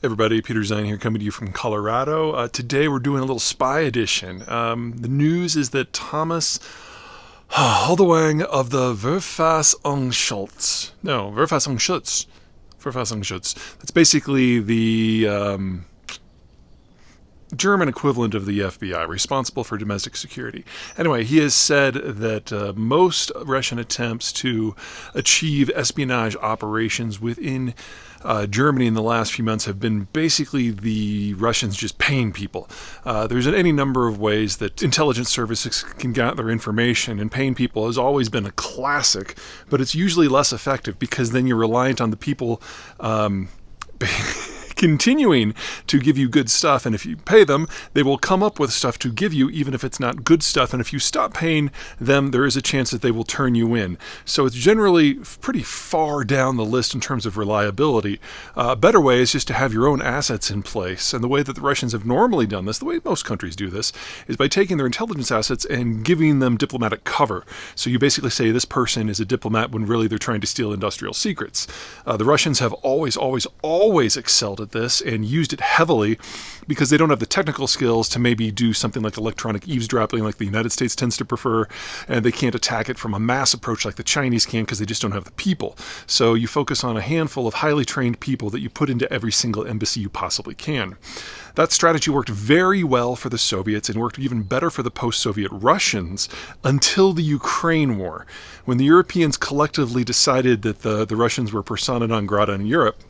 Everybody, Peter Zeihan here, coming to you from Colorado. Today we're doing a little spy edition. The news is that Thomas Holdewang of the Verfassungsschutz. That's basically the German equivalent of the FBI, responsible for domestic security. Anyway, he has said that most Russian attempts to achieve espionage operations within Germany in the last few months have been basically the Russians just paying people. There's any number of ways that intelligence services can gather information, and paying people has always been a classic, but it's usually less effective because then you're reliant on the people continuing to give you good stuff, and if you pay them, they will come up with stuff to give you, even if it's not good stuff, and if you stop paying them, there is a chance that they will turn you in. So it's generally pretty far down the list in terms of reliability. A better way is just to have your own assets in place, and the way that the Russians have normally done this, the way most countries do this, is by taking their intelligence assets and giving them diplomatic cover. So you basically say this person is a diplomat when really they're trying to steal industrial secrets. The Russians have always excelled at this and used it heavily because they don't have the technical skills to maybe do something like electronic eavesdropping like the United States tends to prefer, and they can't attack it from a mass approach like the Chinese can because they just don't have the people. So you focus on a handful of highly trained people that you put into every single embassy you possibly can. That strategy worked very well for the Soviets and worked even better for the post-Soviet Russians until the Ukraine war. When the Europeans collectively decided that the Russians were persona non grata in Europe,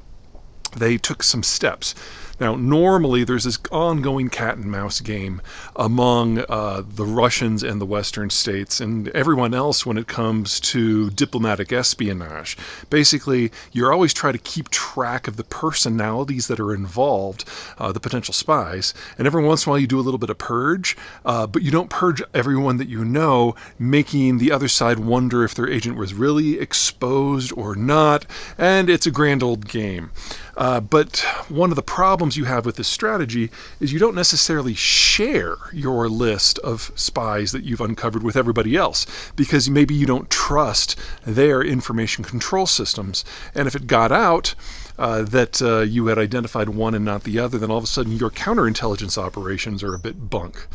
they took some steps. Now, normally there's this ongoing cat and mouse game among the Russians and the Western states and everyone else when it comes to diplomatic espionage. Basically, you're always trying to keep track of the personalities that are involved, the potential spies, and every once in a while you do a little bit of purge, but you don't purge everyone that you know, making the other side wonder if their agent was really exposed or not, and it's a grand old game. But one of the problems you have with this strategy is you don't necessarily share your list of spies that you've uncovered with everybody else because maybe you don't trust their information control systems. And if it got out that you had identified one and not the other, then all of a sudden your counterintelligence operations are a bit bunk.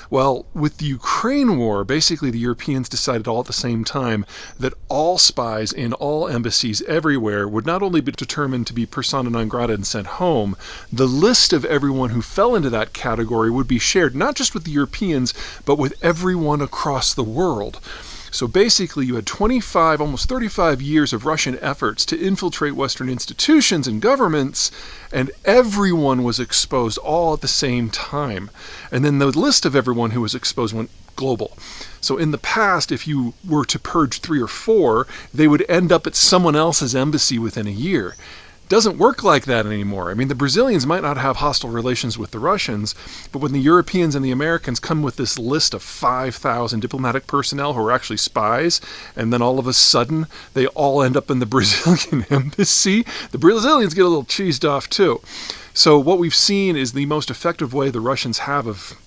Well, with the Ukraine war, basically the Europeans decided all at the same time that all spies in all embassies everywhere would not only be determined to be persona non grata and sent home, the list of everyone who fell into that category would be shared not just with the Europeans, but with everyone across the world. So basically you had 25, almost 35 years of Russian efforts to infiltrate Western institutions and governments, and everyone was exposed all at the same time. And then the list of everyone who was exposed went global. So in the past, if you were to purge 3 or 4, they would end up at someone else's embassy within a year. Doesn't work like that anymore. I mean, the Brazilians might not have hostile relations with the Russians, but when the Europeans and the Americans come with this list of 5,000 diplomatic personnel who are actually spies, and then all of a sudden they all end up in the Brazilian embassy, the Brazilians get a little cheesed off too. So what we've seen is the most effective way the Russians have of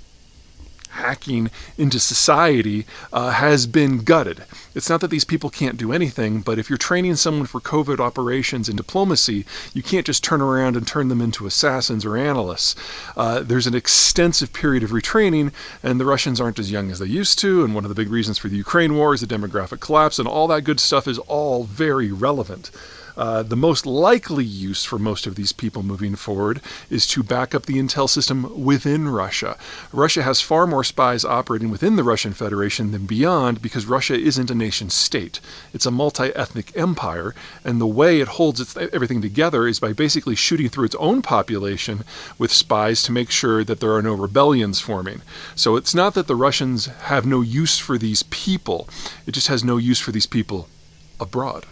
hacking into society has been gutted. It's not that these people can't do anything, but if you're training someone for covert operations and diplomacy, you can't just turn around and turn them into assassins or analysts. There's an extensive period of retraining, and the Russians aren't as young as they used to, and one of the big reasons for the Ukraine war is the demographic collapse, and all that good stuff is all very relevant. The most likely use for most of these people moving forward is to back up the intel system within Russia. Russia has far more spies operating within the Russian Federation than beyond because Russia isn't a nation state. It's a multi-ethnic empire, and the way it holds everything together is by basically shooting through its own population with spies to make sure that there are no rebellions forming. So it's not that the Russians have no use for these people, it just has no use for these people abroad.